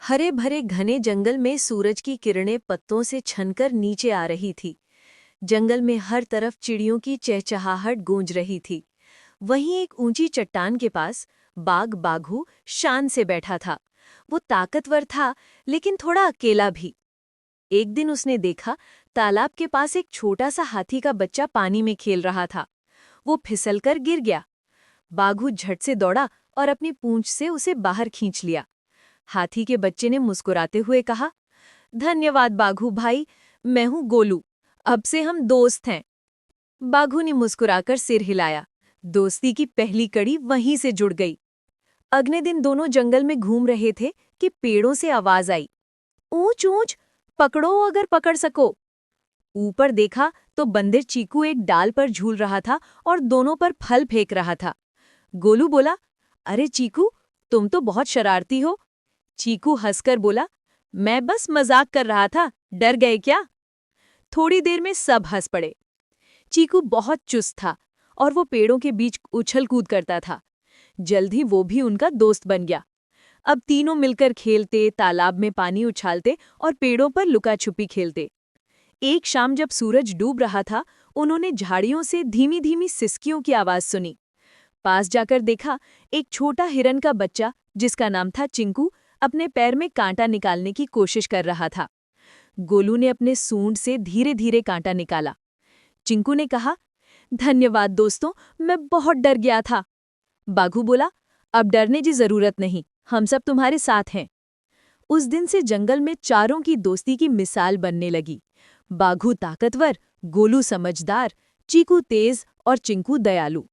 हरे भरे घने जंगल में सूरज की किरणें पत्तों से छनकर नीचे आ रही थी। जंगल में हर तरफ चिड़ियों की चहचहाहट गूंज रही थी। वहीं एक ऊंची चट्टान के पास बाघ बाघू शान से बैठा था। वो ताकतवर था, लेकिन थोड़ा अकेला भी। एक दिन उसने देखा, तालाब के पास एक छोटा सा हाथी का बच्चा पानी में खेल रहा था। वो फिसलकर गिर गया। बाघू झट से दौड़ा और अपनी पूंछ से उसे बाहर खींच लिया। हाथी के बच्चे ने मुस्कुराते हुए कहा, धन्यवाद बाघू भाई, मैं हूं गोलू, अब से हम दोस्त हैं। बाघू ने मुस्कुराकर सिर हिलाया। दोस्ती की पहली कड़ी वहीं से जुड़ गई। अगले दिन दोनों जंगल में घूम रहे थे कि पेड़ों से आवाज आई, ऊंच ऊंच, पकड़ो अगर पकड़ सको। ऊपर देखा तो बंदर चीकू एक डाल पर झूल रहा था और दोनों पर फल फेंक रहा था। गोलू बोला, अरे चीकू, तुम तो बहुत शरारती हो। चीकू हंसकर बोला, मैं बस मजाक कर रहा था, डर गए क्या? थोड़ी देर में सब हंस पड़े। चीकू बहुत चुस्त था और वो पेड़ों के बीच उछल कूद करता था। जल्द ही वो भी उनका दोस्त बन गया। अब तीनों मिलकर खेलते, तालाब में पानी उछालते और पेड़ों पर लुका छुपी खेलते। एक शाम जब सूरज डूब रहा था, उन्होंने झाड़ियों से धीमी धीमी सिसकियों की आवाज सुनी। पास जाकर देखा, एक छोटा हिरन का बच्चा, जिसका नाम था चिंकू, अपने पैर में कांटा निकालने की कोशिश कर रहा था। गोलू ने अपने सूंड से धीरे धीरे कांटा निकाला। चिंकू ने कहा, धन्यवाद दोस्तों, मैं बहुत डर गया था। बाघू बोला, अब डरने की जरूरत नहीं, हम सब तुम्हारे साथ हैं। उस दिन से जंगल में चारों की दोस्ती की मिसाल बनने लगी। बाघू ताकतवर, गोलू समझदार, चीकू तेज और चिंकू दयालु।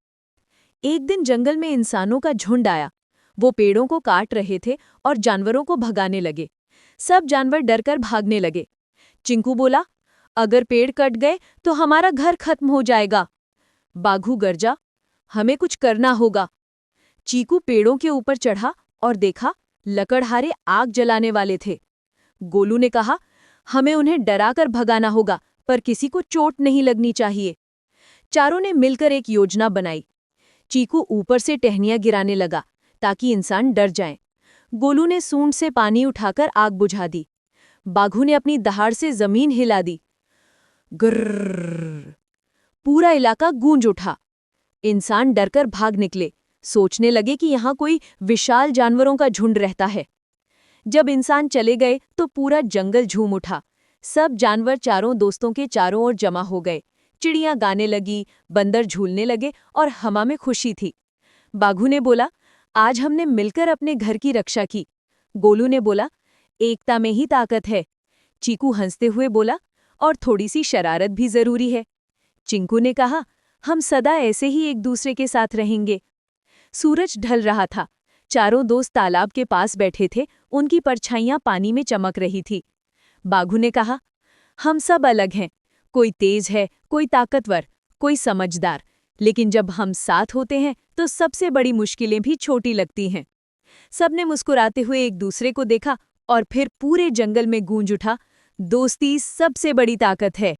एक दिन जंगल में इंसानों का झुंड आया। वो पेड़ों को काट रहे थे और जानवरों को भगाने लगे। सब जानवर डरकर भागने लगे। चिंकू बोला, अगर पेड़ कट गए तो हमारा घर खत्म हो जाएगा। बाघू गरजा, हमें कुछ करना होगा। चीकू पेड़ों के ऊपर चढ़ा और देखा, लकड़हारे आग जलाने वाले थे। गोलू ने कहा, हमें उन्हें डराकर भगाना होगा, पर किसी को चोट नहीं लगनी चाहिए। चारों ने मिलकर एक योजना बनाई। चीकू ऊपर से टहनियां गिराने लगा ताकि इंसान डर जाएं। गोलू ने सूंड से पानी उठाकर आग बुझा दी। बाघू ने अपनी दहाड़ से जमीन हिला दी। ग्रर्रर्र, पूरा इलाका गूंज उठा। इंसान डरकर भाग निकले, सोचने लगे कि यहाँ कोई विशाल जानवरों का झुंड रहता है। जब इंसान चले गए तो पूरा जंगल झूम उठा। सब जानवर चारों दोस्तों के चारों ओर जमा हो गए। चिड़ियां गाने लगी, बंदर झूलने लगे और हवा में खुशी थी। बाघू ने बोला, आज हमने मिलकर अपने घर की रक्षा की। गोलू ने बोला, एकता में ही ताकत है। चीकू हंसते हुए बोला, और थोड़ी सी शरारत भी जरूरी है। चिंकू ने कहा, हम सदा ऐसे ही एक दूसरे के साथ रहेंगे। सूरज ढल रहा था। चारों दोस्त तालाब के पास बैठे थे, उनकी परछाइयां पानी में चमक रही थी। बाघू ने कहा, हम सब अलग हैं, कोई तेज है, कोई ताकतवर, कोई समझदार, लेकिन जब हम साथ होते हैं तो सबसे बड़ी मुश्किलें भी छोटी लगती हैं। सबने मुस्कुराते हुए एक दूसरे को देखा और फिर पूरे जंगल में गूंज उठा, दोस्ती सबसे बड़ी ताकत है।